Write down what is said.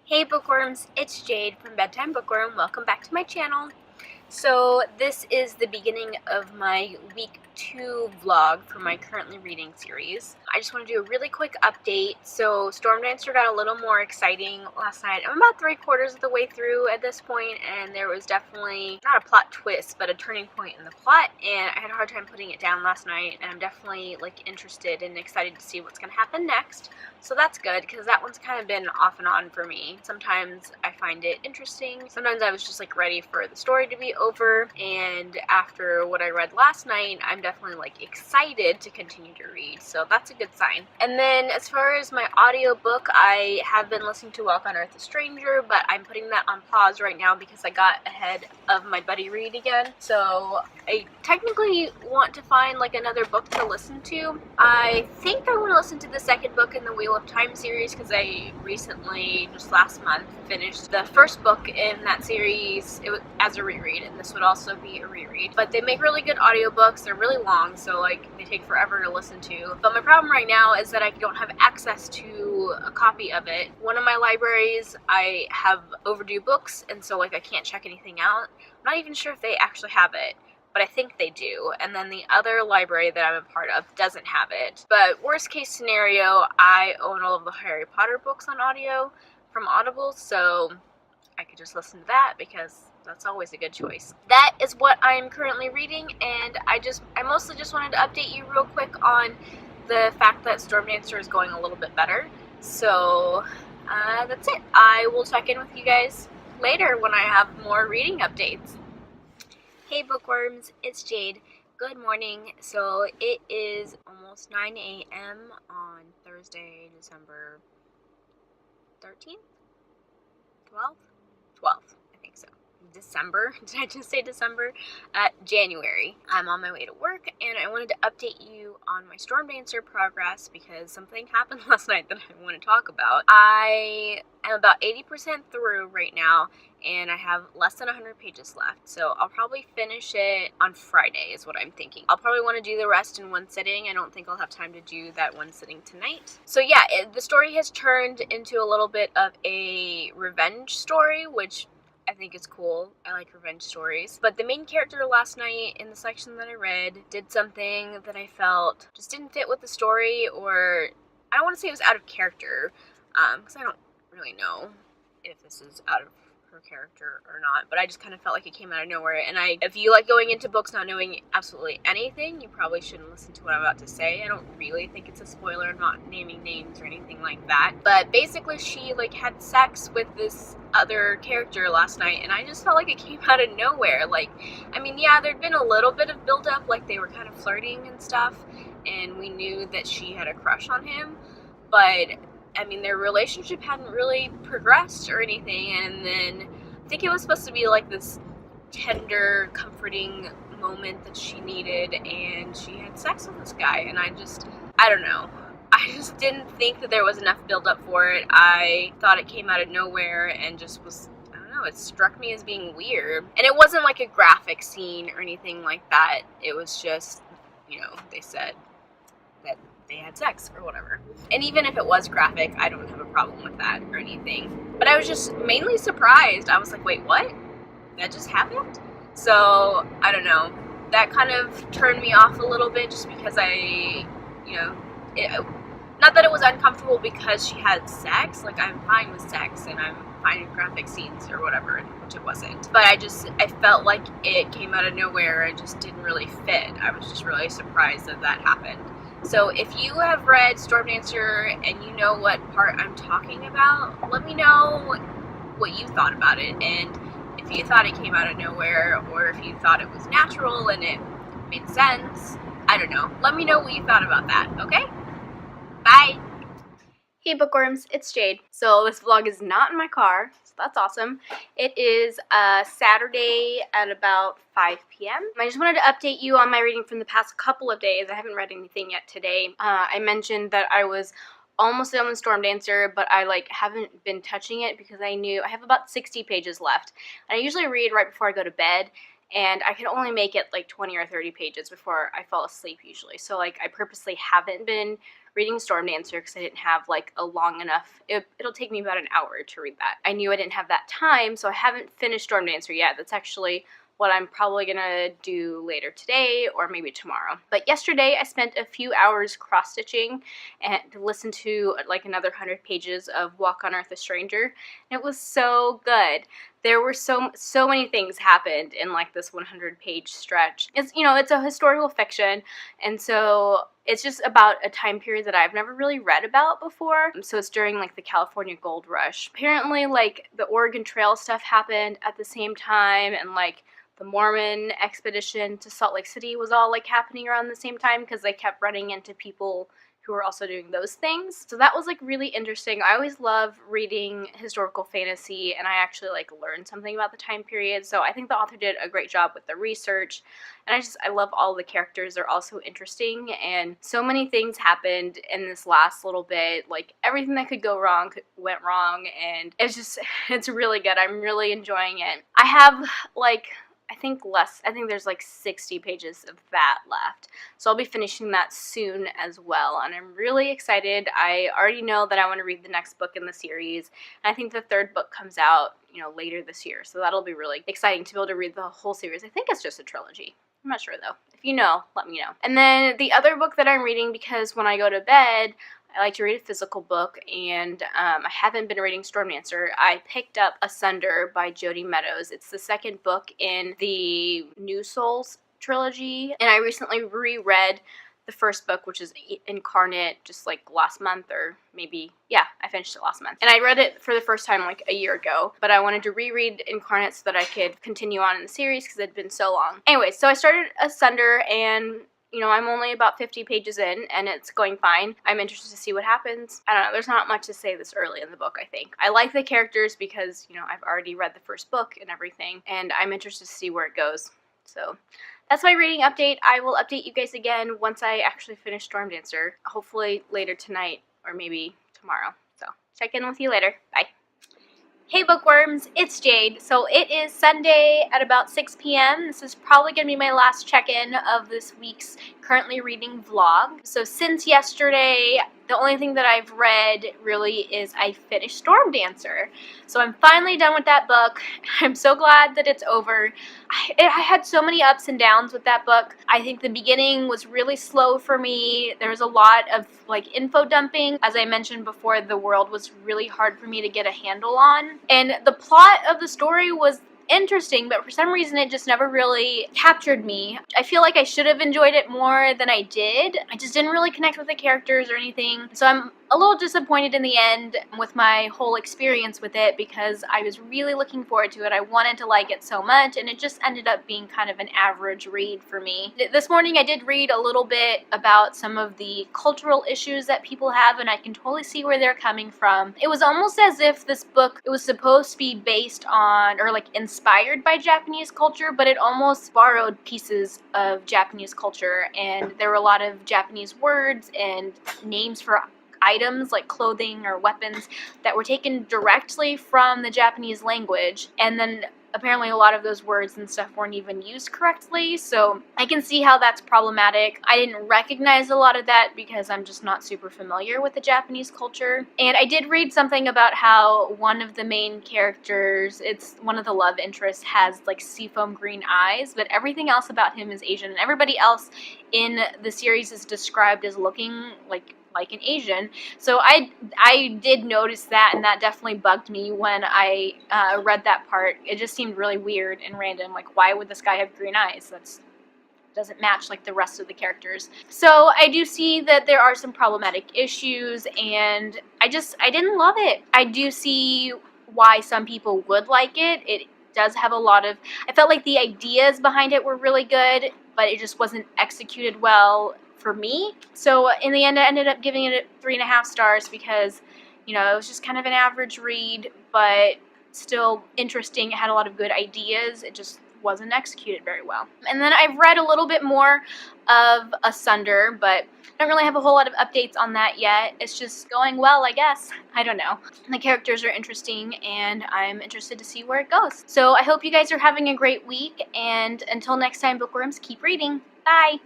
Hey bookworms, it's Jade from Bedtime Bookworm. Welcome back to my channel. So this is the beginning of my week 2 vlog for my currently reading series. I just want to do a really quick update. So Stormdancer got a little more exciting last night. I'm about 3/4 of the way through at this point, and there was definitely not a plot twist, but a turning point in the plot, and I had a hard time putting it down last night, and I'm definitely interested and excited to see what's going to happen next. So that's good, because that one's kind of been off and on for me. Sometimes I find it interesting. Sometimes I was just ready for the story to be over, and after what I read last night, I'm definitely excited to continue to read, so that's a good sign. And then as far as my audiobook, I have been listening to Walk on Earth a Stranger, but I'm putting that on pause right now because I got ahead of my buddy Reed again. So I technically want to find another book to listen to. I think I want to listen to the second book in the Wheel of Time series because I recently, just last month, finished the first book in that series. It was as a reread, and this would also be a reread. But they make really good audiobooks. They're really long, so they take forever to listen to. But my problem right now is that I don't have access to a copy of it. One of my libraries, I have overdue books, and so I can't check anything out. I'm not even sure if they actually have it, but I think they do. And then the other library that I'm a part of doesn't have it. But worst case scenario, I own all of the Harry Potter books on audio from Audible, so I could just listen to that because that's always a good choice. That is what I'm currently reading, and I mostly just wanted to update you real quick on the fact that Stormdancer is going a little bit better. So that's it. I will check in with you guys later when I have more reading updates. Hey bookworms, it's Jade. Good morning. So it is almost 9 a.m. on Thursday, December 13th? 12th? 12th, I think so. December, did I just say December? January. I'm on my way to work, and I wanted to update you on my Stormdancer progress because something happened last night that I want to talk about. I am about 80% through right now, and I have less than 100 pages left, so I'll probably finish it on Friday is what I'm thinking. I'll probably want to do the rest in one sitting. I don't think I'll have time to do that one sitting tonight. So yeah, the story has turned into a little bit of a revenge story, which I think is cool. I like revenge stories. But the main character last night in the section that I read did something that I felt just didn't fit with the story, or I don't want to say it was out of character, because I don't really know if this is out of her character or not, but I just kind of felt like it came out of nowhere. And if you like going into books not knowing absolutely anything, you probably shouldn't listen to what I'm about to say. I don't really think it's a spoiler. I'm not naming names or anything like that, but basically she had sex with this other character last night, and I just felt like it came out of nowhere. I mean, yeah, there'd been a little bit of build up, they were kind of flirting and stuff, and we knew that she had a crush on him, but I mean, their relationship hadn't really progressed or anything, and then I think it was supposed to be this tender, comforting moment that she needed, and she had sex with this guy, and I don't know. I just didn't think that there was enough build up for it. I thought it came out of nowhere and just was, I don't know, it struck me as being weird. And it wasn't a graphic scene or anything like that. It was just, they said that they had sex or whatever. And even if it was graphic, I don't have a problem with that or anything. But I was just mainly surprised. I was like, wait, what? That just happened? So, I don't know. That kind of turned me off a little bit just because not that it was uncomfortable because she had sex. I'm fine with sex and I'm fine with graphic scenes or whatever, which it wasn't. But I felt like it came out of nowhere and just didn't really fit. I was just really surprised that that happened. So if you have read Stormdancer and you know what part I'm talking about, let me know what you thought about it, and if you thought it came out of nowhere, or if you thought it was natural and it made sense. I don't know. Let me know what you thought about that, okay? Bye! Hey bookworms, it's Jade. So this vlog is not in my car, so that's awesome. It is Saturday at about 5 p.m. I just wanted to update you on my reading from the past couple of days. I haven't read anything yet today. I mentioned that I was almost done with Stormdancer, but I haven't been touching it because I knew I have about 60 pages left. And I usually read right before I go to bed, and I can only make it 20 or 30 pages before I fall asleep usually. So I purposely haven't been reading Stormdancer because I didn't have like a long enough, it'll take me about an hour to read that. I knew I didn't have that time, so I haven't finished Stormdancer yet. That's actually what I'm probably gonna do later today or maybe tomorrow. But yesterday I spent a few hours cross-stitching and listened to like another 100 pages of Walk on Earth a Stranger, and it was so good. There were so many things happened in like this 100-page stretch. It's, you know, it's a historical fiction, and so it's just about a time period that I've never really read about before. So it's during like the California Gold Rush. Apparently like the Oregon Trail stuff happened at the same time, and like the Mormon expedition to Salt Lake City was all like happening around the same time because they kept running into people who were also doing those things. So that was like really interesting. I always love reading historical fantasy, and I actually like learned something about the time period. So I think the author did a great job with the research, and I love all the characters. They're all so interesting, and so many things happened in this last little bit. Like everything that could go wrong went wrong, and it's really good. I'm really enjoying it. I have like I think there's like 60 pages of that left. So I'll be finishing that soon as well, and I'm really excited. I already know that I want to read the next book in the series, and I think the third book comes out, you know, later this year. So that'll be really exciting to be able to read the whole series. I think it's just a trilogy. I'm not sure though. If you know, let me know. And then the other book that I'm reading, because when I go to bed, I like to read a physical book, and I haven't been reading Stormdancer. I picked up Asunder by Jodi Meadows. It's the second book in the New Souls trilogy, and I recently reread the first book, which is Incarnate, just like last month, or maybe, yeah, I finished it last month. And I read it for the first time like a year ago, but I wanted to reread Incarnate so that I could continue on in the series because it had been so long. Anyway, so I started Asunder, and you know, I'm only about 50 pages in, and it's going fine. I'm interested to see what happens. I don't know, there's not much to say this early in the book, I think. I like the characters because, you know, I've already read the first book and everything, and I'm interested to see where it goes. So that's my reading update. I will update you guys again once I actually finish Stormdancer, hopefully later tonight or maybe tomorrow. So check in with you later. Bye. Hey bookworms, it's Jade. So it is Sunday at about 6 p.m. This is probably going to be my last check-in of this week's currently reading vlog. So since yesterday, the only thing that I've read really is I finished Stormdancer. So I'm finally done with that book. I'm so glad that it's over. I had so many ups and downs with that book. I think the beginning was really slow for me. There was a lot of like info dumping. As I mentioned before, the world was really hard for me to get a handle on. And the plot of the story was interesting, but for some reason it just never really captured me. I feel like I should have enjoyed it more than I did. I just didn't really connect with the characters or anything. So I'm a little disappointed in the end with my whole experience with it because I was really looking forward to it. I wanted to like it so much, and it just ended up being kind of an average read for me. This morning I did read a little bit about some of the cultural issues that people have, and I can totally see where they're coming from. It was almost as if this book, it was supposed to be based on or like inspired by Japanese culture, but it almost borrowed pieces of Japanese culture, and there were a lot of Japanese words and names for items like clothing or weapons that were taken directly from the Japanese language, and then apparently a lot of those words and stuff weren't even used correctly, so I can see how that's problematic. I didn't recognize a lot of that because I'm just not super familiar with the Japanese culture. And I did read something about how one of the main characters, it's one of the love interests, has like seafoam green eyes, but everything else about him is Asian, and everybody else in the series is described as looking like an Asian. So I did notice that, and that definitely bugged me when I read that part. It just seemed really weird and random. Like, why would this guy have green eyes? That's doesn't match like the rest of the characters. So I do see that there are some problematic issues, and I didn't love it. I do see why some people would like it. It does have a lot of, I felt like the ideas behind it were really good, but it just wasn't executed well for me. So in the end, I ended up giving it 3.5 stars because, you know, it was just kind of an average read, but still interesting. It had a lot of good ideas. It just wasn't executed very well. And then I've read a little bit more of Asunder, but I don't really have a whole lot of updates on that yet. It's just going well, I guess. I don't know. The characters are interesting, and I'm interested to see where it goes. So I hope you guys are having a great week, and until next time, bookworms, keep reading. Bye!